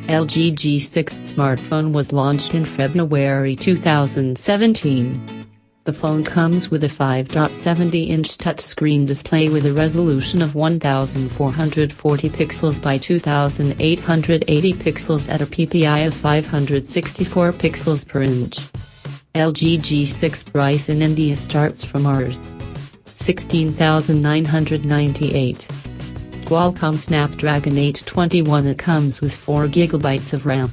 LG G6 smartphone was launched in February 2017. The phone comes with a 5.70-inch touchscreen display with a resolution of 1440 pixels by 2880 pixels at a PPI of 564 pixels per inch. LG G6 price in India starts from Rs. 16,998. Qualcomm Snapdragon 821. It comes with 4 GB of RAM.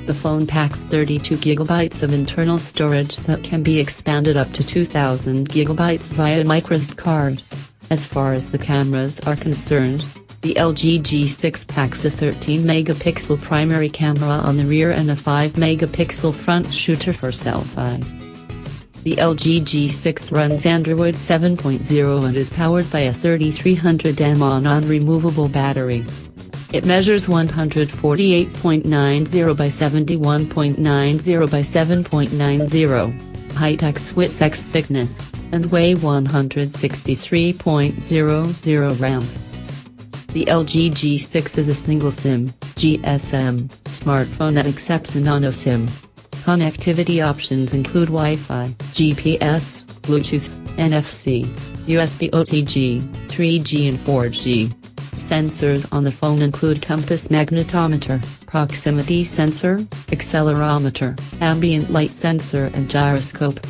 The phone packs 32 GB of internal storage that can be expanded up to 2000 GB via microSD card. As far as the cameras are concerned, the LG G6 packs a 13-megapixel primary camera on the rear and a 5-megapixel front shooter for selfies. The LG G6 runs Android 7.0 and is powered by a 3300 mAh non-removable battery. It measures 148.90 by 71.90 by 7.90 height x width x thickness, and weigh 163.00 grams. The LG G6 is a single SIM (GSM) smartphone that accepts a nano SIM. Connectivity options include Wi-Fi, GPS, Bluetooth, NFC, USB OTG, 3G and 4G. Sensors on the phone include compass magnetometer, proximity sensor, accelerometer, ambient light sensor and gyroscope.